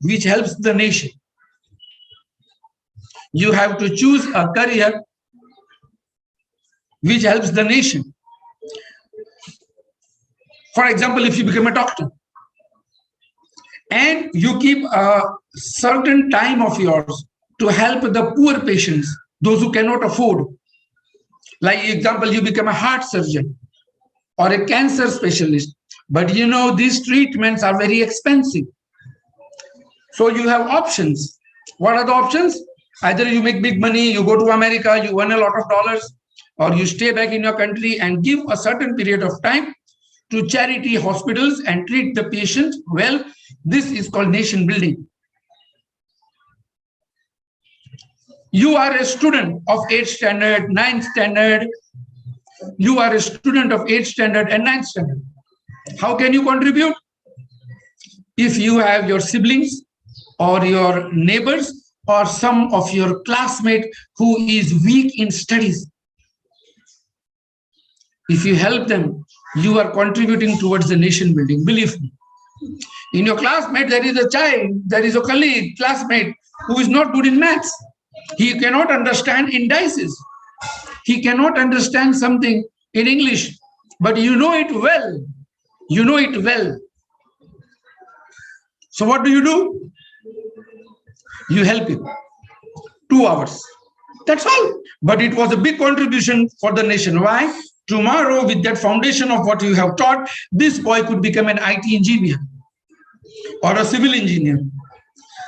which helps the nation. You have to choose a career which helps the nation. For example, if you become a doctor and you keep a certain time of yours to help the poor patients, those who cannot afford, like example, you become a heart surgeon or a cancer specialist, but you know these treatments are very expensive. So you have options. What are the options? Either you make big money, you go to America, you earn a lot of dollars, or you stay back in your country and give a certain period of time to charity hospitals and treat the patient well. This is called nation building. You are a student of 8th standard, 9th standard. You are a student of 8th standard and 9th standard. How can you contribute? If you have your siblings or your neighbors or some of your classmate who is weak in studies, if you help them, you are contributing towards the nation building. Believe me. In your classmate, there is a child, there is a colleague, classmate who is not good in maths. He cannot understand indices. He cannot understand something in English, but you know it well. You know it well. So what do? You help him. 2 hours. That's all. But it was a big contribution for the nation. Why? Tomorrow, with that foundation of what you have taught, this boy could become an IT engineer or a civil engineer.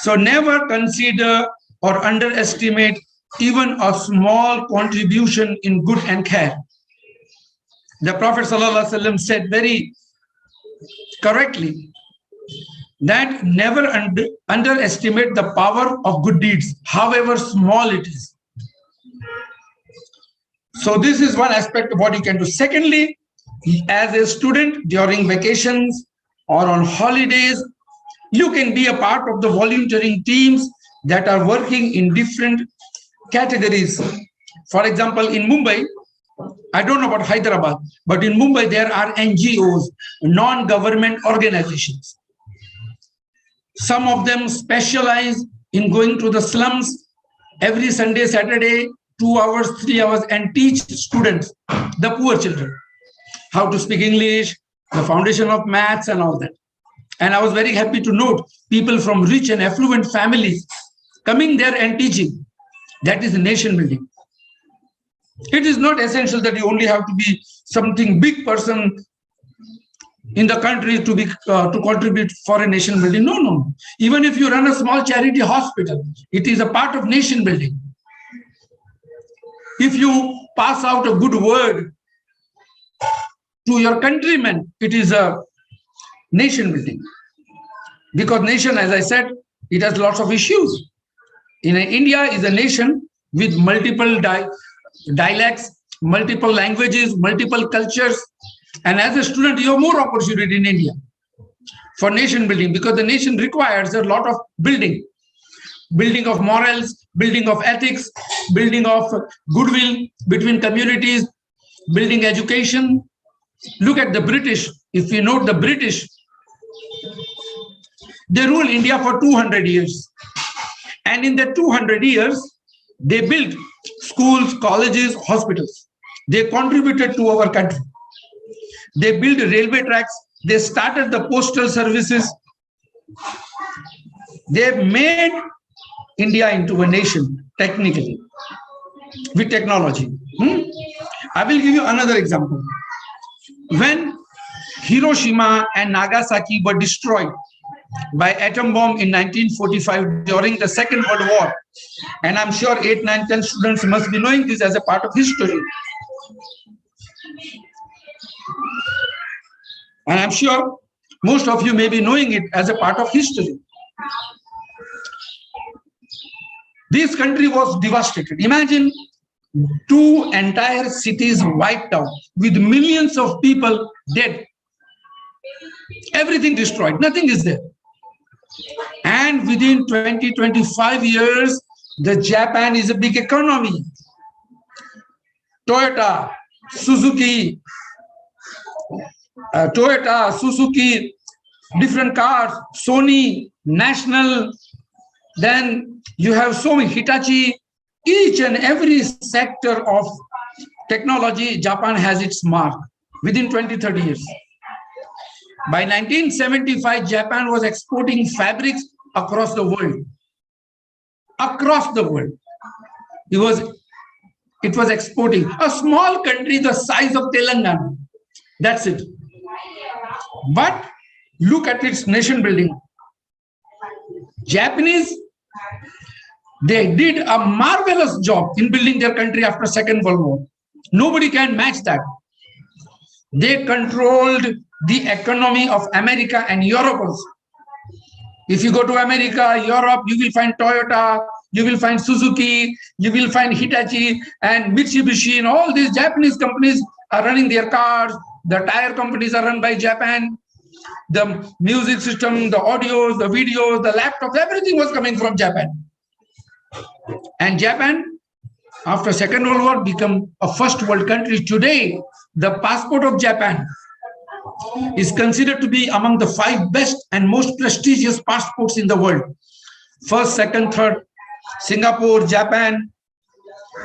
So never consider or underestimate even a small contribution in good and care. The Prophet ﷺ said very correctly that never underestimate the power of good deeds, however small it is. So this is one aspect of what you can do. Secondly, as a student during vacations or on holidays, you can be a part of the volunteering teams that are working in different categories. For example, in Mumbai, I don't know about Hyderabad, but in Mumbai, there are NGOs, non-government organizations. Some of them specialize in going to the slums every Sunday, Saturday, 2 hours, 3 hours, and teach students, the poor children, how to speak English, the foundation of maths and all that. And I was very happy to note people from rich and affluent families coming there and teaching. That is nation building. It is not essential that you only have to be something big person in the country to contribute for a nation building. No. Even if you run a small charity hospital, it is a part of nation building. If you pass out a good word to your countrymen, it is a nation building. Because nation, as I said, it has lots of issues. India is a nation with multiple dialects, multiple languages, multiple cultures. And as a student, you have more opportunity in India for nation building, because the nation requires a lot of building of morals, building of ethics, building of goodwill between communities, building education. Look at the British. If you note the British, they ruled India for 200 years. And in the 200 years, they built schools, colleges, hospitals. They contributed to our country. They built railway tracks. They started the postal services. They made India into a nation, technically, with technology. I will give you another example. When Hiroshima and Nagasaki were destroyed by atom bomb in 1945 during the Second World War, and I'm sure 8, 9, 10 students must be knowing this as a part of history. And I'm sure most of you may be knowing it as a part of history. This country was devastated. Imagine 2 entire cities wiped out with millions of people dead. Everything destroyed. Nothing is there. And within 20-25 years, the Japan is a big economy. Toyota, Suzuki, different cars, Sony, National, then you have so many Hitachi. Each and every sector of technology, Japan has its mark within 20-30 years. By 1975, Japan was exporting fabrics across the world. Across the world. It was exporting. A small country the size of Telangana. That's it. But look at its nation building. Japanese, they did a marvelous job in building their country after Second World War. Nobody can match that. They controlled the economy of America and Europe also. If you go to America, Europe, you will find Toyota, you will find Suzuki, you will find Hitachi and Mitsubishi, and all these Japanese companies are running their cars. The tire companies are run by Japan. The music system, the audios, the videos, the laptops, everything was coming from Japan. And Japan, after Second World War, became a first world country. Today, the passport of Japan is considered to be among the 5 best and most prestigious passports in the world. First, second, third, Singapore, Japan,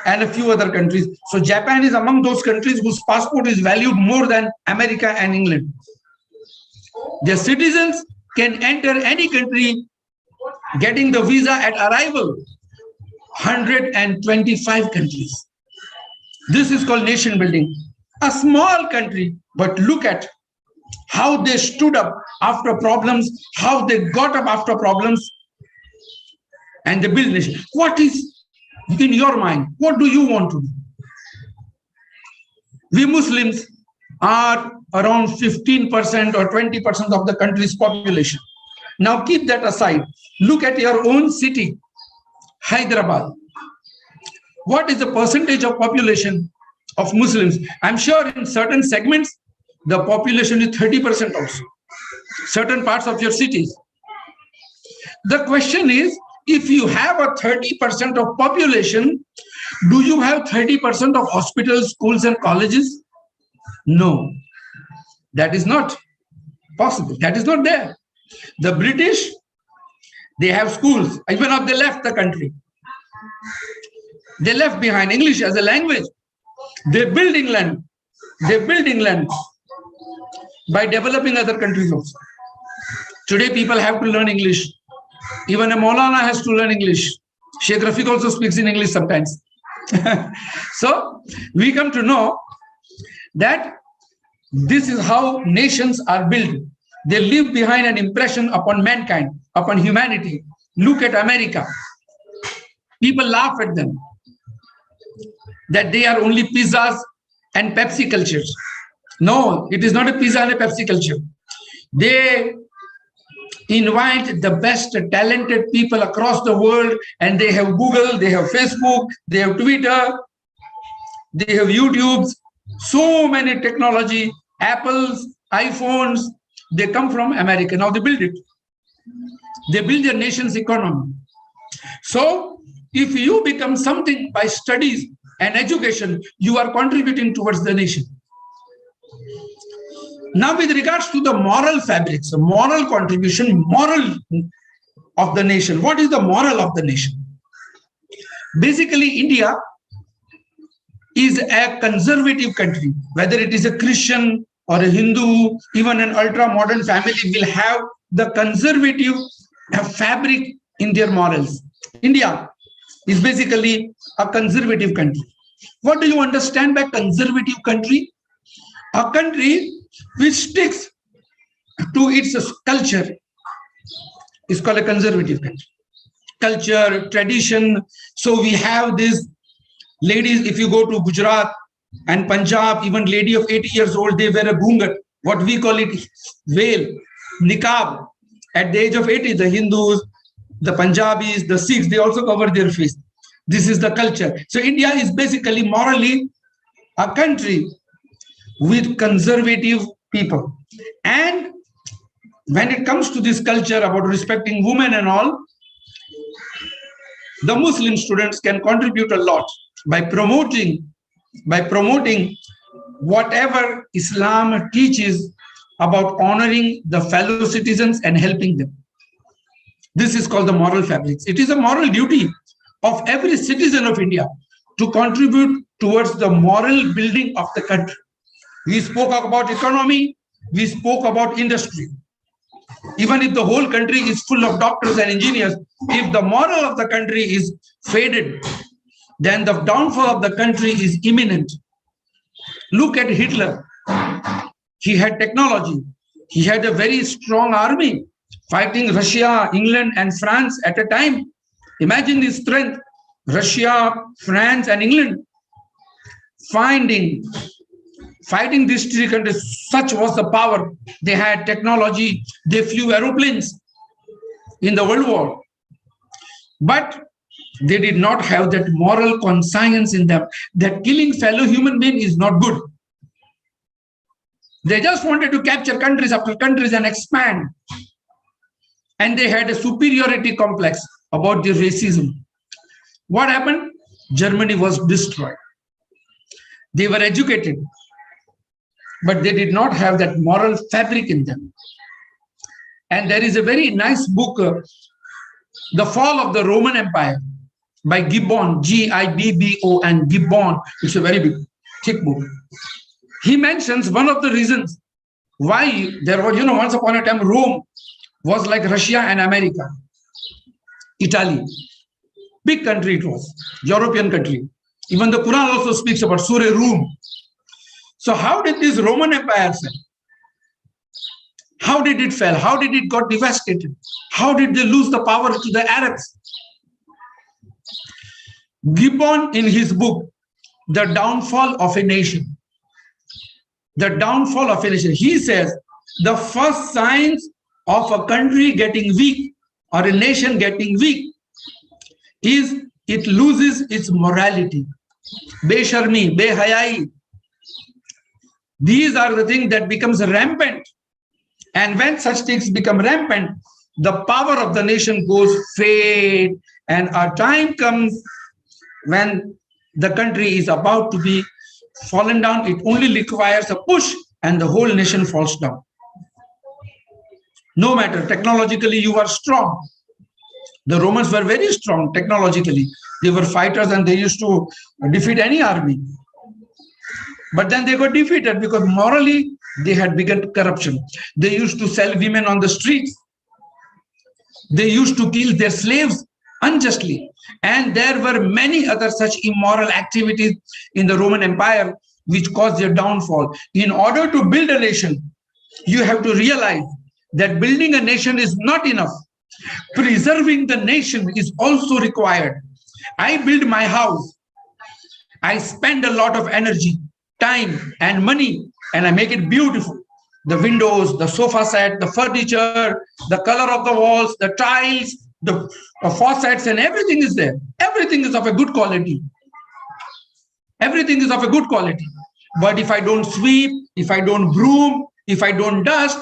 and a few other countries. So Japan is among those countries whose passport is valued more than America and England. Their citizens can enter any country getting the visa at arrival. 125 countries. This is called nation building. A small country, but look at how they stood up after problems, how they got up after problems, and they built nation. What is in your mind? What do you want to do? We Muslims are around 15% or 20% of the country's population. Now keep that aside. Look at your own city, Hyderabad. What is the percentage of population of Muslims? I'm sure in certain segments, the population is 30% also. Certain parts of your cities. The question is, if you have a 30% of population, do you have 30% of hospitals, schools, and colleges? No, that is not possible. That is not there. The British, they have schools. Even if they left the country, they left behind English as a language. They build England. They build England by developing other countries also. Today, people have to learn English. Even a Maulana has to learn English. Sheikh Rafiq also speaks in English sometimes. So we come to know that this is how nations are built. They leave behind an impression upon mankind, upon humanity. Look at America. People laugh at them, that they are only pizzas and Pepsi cultures. No, it is not a pizza and a Pepsi culture. They invite the best talented people across the world, and they have Google, they have Facebook, they have Twitter, they have YouTube, so many technology, Apples, iPhones, they come from America. Now they build it. They build their nation's economy. So if you become something by studies and education, you are contributing towards the nation. Now, with regards to the moral fabrics, the moral contribution, moral of the nation, what is the moral of the nation? Basically, India is a conservative country. Whether it is a Christian or a Hindu, even an ultra-modern family will have the conservative fabric in their morals. India is basically a conservative country. What do you understand by conservative country? A country which sticks to its culture is called a conservative country. Culture, tradition. So we have these ladies, if you go to Gujarat and Punjab, even lady of 80 years old, they wear a ghungat, what we call it veil, niqab. At the age of 80, the Hindus, the Punjabis, the Sikhs, they also cover their face. This is the culture. So India is basically morally a country with conservative people. And when it comes to this culture about respecting women and all, the Muslim students can contribute a lot by promoting whatever Islam teaches about honoring the fellow citizens and helping them. This is called the moral fabrics. It is a moral duty of every citizen of India to contribute towards the moral building of the country. We spoke about economy, we spoke about industry. Even if the whole country is full of doctors and engineers, if the moral of the country is faded, then the downfall of the country is imminent. Look at Hitler. He had technology. He had a very strong army fighting Russia, England, and France at a time. Imagine the strength. Russia, France, and England fighting these three countries. Such was the power. They had technology. They flew aeroplanes in the World War. But they did not have that moral conscience in them, that killing fellow human being is not good. They just wanted to capture countries after countries and expand. And they had a superiority complex about their racism. What happened? Germany was destroyed. They were educated, but they did not have that moral fabric in them. And there is a very nice book, The Fall of the Roman Empire, by Gibbon, Gibbon, Gibbon. It's a very big, thick book. He mentions one of the reasons why there was, once upon a time, Rome was like Russia and America, Italy. Big country it was, European country. Even the Quran also speaks about Surah Rum. So how did this Roman Empire fall? How did it fall? How did it got devastated? How did they lose the power to the Arabs? Gibbon, in his book, The Downfall of a Nation, he says the first signs of a country getting weak or a nation getting weak is it loses its morality. Besharmi, behayai. These are the things that becomes rampant. And when such things become rampant, the power of the nation goes fade, and a time comes when the country is about to be fallen down. It only requires a push and the whole nation falls down. No matter, technologically you are strong. The Romans were very strong technologically. They were fighters and they used to defeat any army. But then they got defeated because morally they had begun corruption. They used to sell women on the streets. They used to kill their slaves unjustly. And there were many other such immoral activities in the Roman Empire which caused their downfall. In order to build a nation, you have to realize that building a nation is not enough. Preserving the nation is also required. I build my house. I spend a lot of energy, time, and money, and I make it beautiful. The windows, the sofa set, the furniture, the color of the walls, the tiles, the faucets, and everything is there. Everything is of a good quality. Everything is of a good quality. But if I don't sweep, if I don't broom, if I don't dust,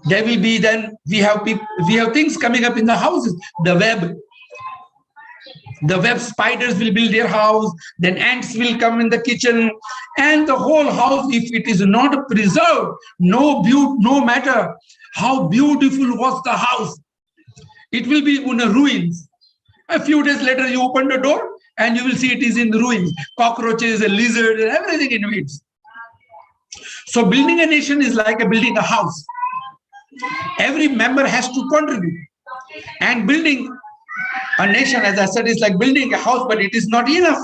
there will be then we have things coming up in the houses. The web spiders will build their house, then ants will come in the kitchen, and the whole house, if it is not preserved, no matter how beautiful was the house, it will be in ruins. A few days later, you open the door and you will see it is in ruins. Cockroaches, a lizard, and everything in weeds. So building a nation is like building a house. Every member has to contribute. And building a nation, as I said, is like building a house, but it is not enough.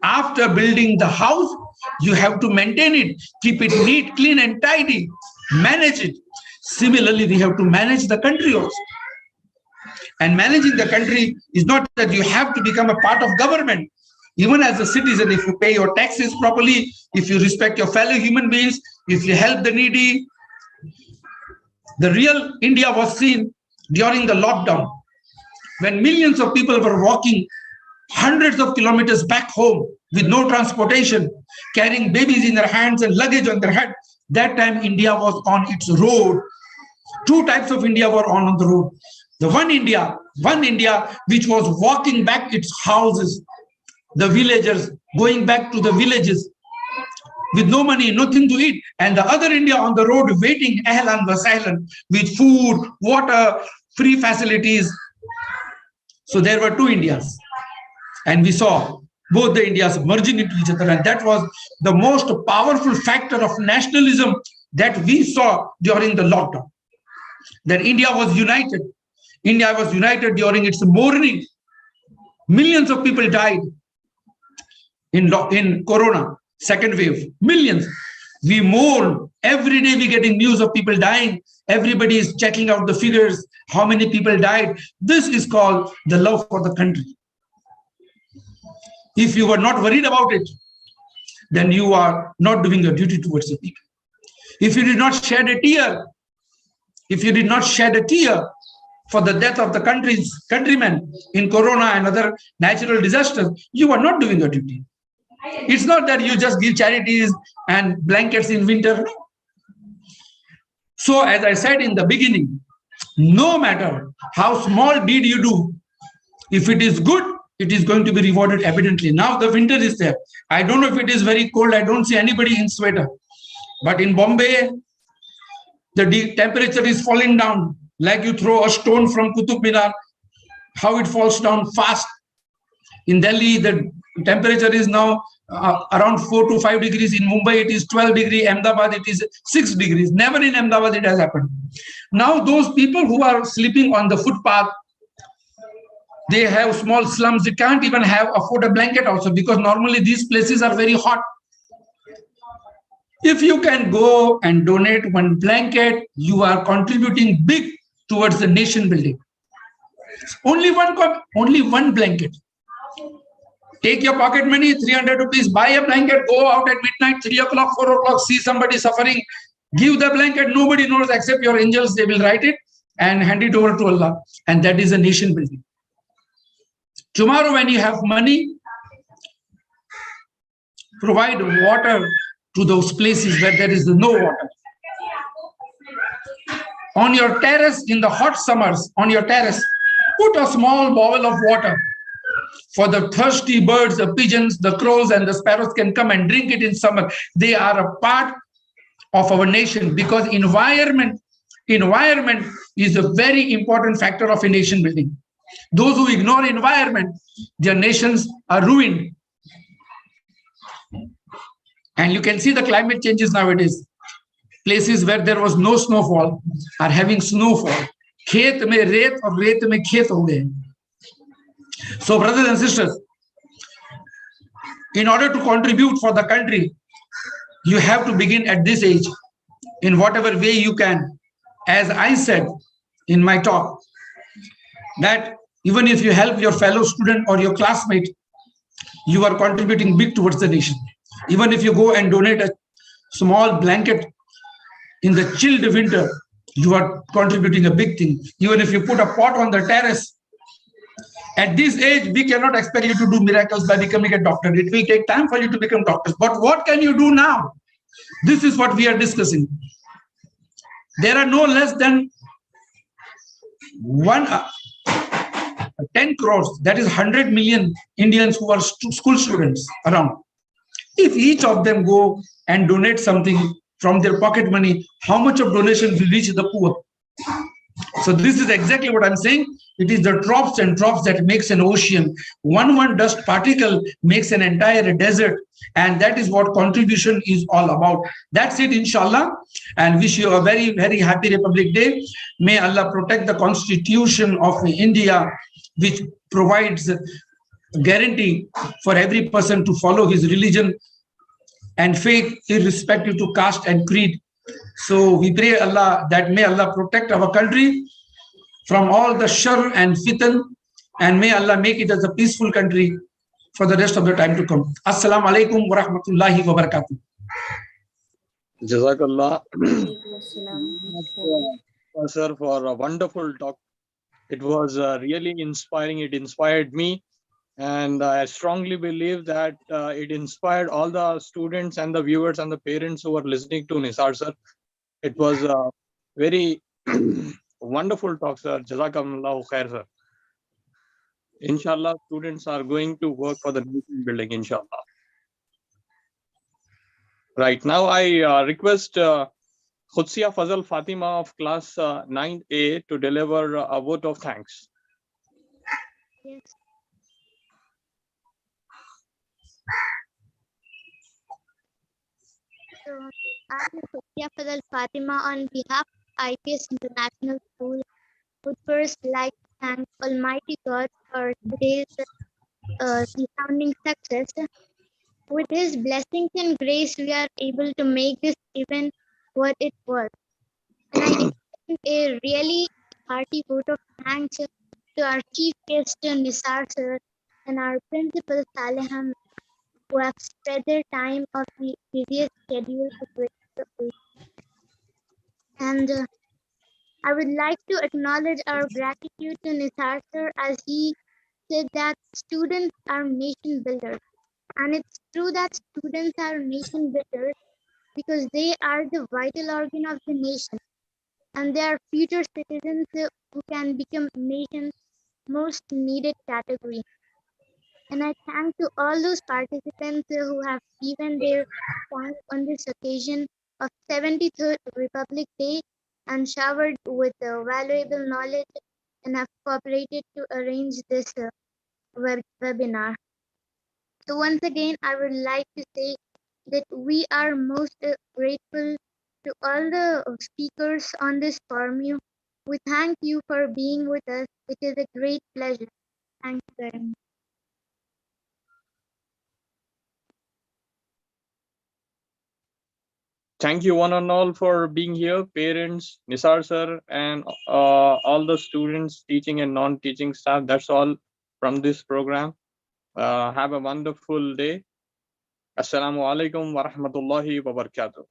After building the house, you have to maintain it, keep it neat, clean, and tidy, manage it. Similarly, we have to manage the country also. And managing the country is not that you have to become a part of government. Even as a citizen, if you pay your taxes properly, if you respect your fellow human beings, if you help the needy. The real India was seen during the lockdown, when millions of people were walking hundreds of kilometers back home with no transportation, carrying babies in their hands and luggage on their head. That time India was on its road. Two types of India were on the road. The one India which was walking back its houses, the villagers going back to the villages, with no money, nothing to eat, and the other India on the road waiting, ahlan wa sahlan, with food, water, free facilities. So there were two Indias, and we saw both the Indias merging into each other, and that was the most powerful factor of nationalism that we saw during the lockdown. That India was united. India was united during its mourning. Millions of people died in Corona, second wave. Millions. We mourn. Every day we're getting news of people dying. Everybody is checking out the figures, how many people died. This is called the love for the country. If you were not worried about it, then you are not doing your duty towards the people. If you did not shed a tear, for the death of the countrymen in Corona and other natural disasters, you are not doing your duty. It's not that you just give charities and blankets in winter. So as I said in the beginning, no matter how small deed you do, if it is good, it is going to be rewarded evidently. Now the winter is there. I don't know if it is very cold. I don't see anybody in sweater. But in Bombay, the temperature is falling down like you throw a stone from Qutub Minar, how it falls down fast. In Delhi, the temperature is now around 4 to 5 degrees. In Mumbai, it is 12 degrees. Ahmedabad, it is 6 degrees. Never in Ahmedabad it has happened. Now those people who are sleeping on the footpath, they have small slums. They can't even afford a blanket also, because normally these places are very hot. If you can go and donate one blanket, you are contributing big towards the nation building. Only one blanket. Take your pocket money, 300 rupees, buy a blanket, go out at midnight, 3 o'clock, 4 o'clock, see somebody suffering, give the blanket. Nobody knows except your angels. They will write it and hand it over to Allah. And that is a nation building. Tomorrow when you have money, provide water to those places where there is no water. On your terrace, in the hot summers, on your terrace, put a small bowl of water. For the thirsty birds, the pigeons, the crows, and the sparrows can come and drink it in summer. They are a part of our nation, because environment is a very important factor of a nation building. Those who ignore environment, their nations are ruined. And you can see the climate changes nowadays. Places where there was no snowfall are having snowfall. Khet mein reet aur reet mein khet ho gaye. So brothers and sisters, in order to contribute for the country, you have to begin at this age in whatever way you can. As I said in my talk, that even if you help your fellow student or your classmate, you are contributing big towards the nation. Even if you go and donate a small blanket in the chilled winter, you are contributing a big thing. Even if you put a pot on the terrace, at this age, we cannot expect you to do miracles by becoming a doctor. It will take time for you to become doctors. But what can you do now? This is what we are discussing. There are no less than 10 crores, that is 100 million Indians who are school students around. If each of them go and donate something from their pocket money, how much of donation will reach the poor? So this is exactly what I'm saying. It is the drops and drops that makes an ocean. One dust particle makes an entire desert. And that is what contribution is all about. That's it, inshallah. And wish you a very, very happy Republic Day. May Allah protect the Constitution of India, which provides guarantee for every person to follow his religion and faith, irrespective to caste and creed. So we pray Allah that may Allah protect our country from all the shar and fitan, and may Allah make it as a peaceful country for the rest of the time to come. Assalamu alaikum wa rahmatullahi wa barakatuh. Jazakallah, sir, for a wonderful talk. It was really inspiring. It inspired me. And I strongly believe that it inspired all the students and the viewers and the parents who were listening to Nisar sir. It was a very wonderful talk, sir. Jazakallahu khair, sir. Inshallah, students are going to work for the nation building, inshallah. Right now, I request Khudsia Fazal Fatima of class 9A to deliver a vote of thanks. Yes. So, I'm Sofia Fadal Fatima on behalf of IPS International School. Would first like to thank Almighty God for today's resounding success. With His blessings and grace, we are able to make this event what it was. And I extend a really hearty vote of thanks to our chief guest Nisar sir and our principal Saleham, who have spread their time of the busiest schedule to grace the occasion. And I would like to acknowledge our gratitude to Nisar sir as he said that students are nation builders. And it's true that students are nation builders because they are the vital organ of the nation and they are future citizens who can become nation's most needed category. And I thank to all those participants who have given their time on this occasion of 73rd Republic Day and showered with valuable knowledge and have cooperated to arrange this webinar. So once again, I would like to say that we are most grateful to all the speakers on this forum. We thank you for being with us. It is a great pleasure. Thank you very much. Thank you one and all for being here, parents, Nisar sir, and all the students, teaching and non-teaching staff. That's all from this program. Have a wonderful day. Assalamu alaikum wa rahmatullahi wa barakatuh.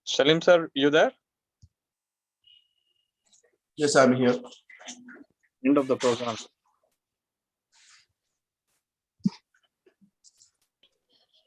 Salim sir, you there? Yes, I'm here. End of the program.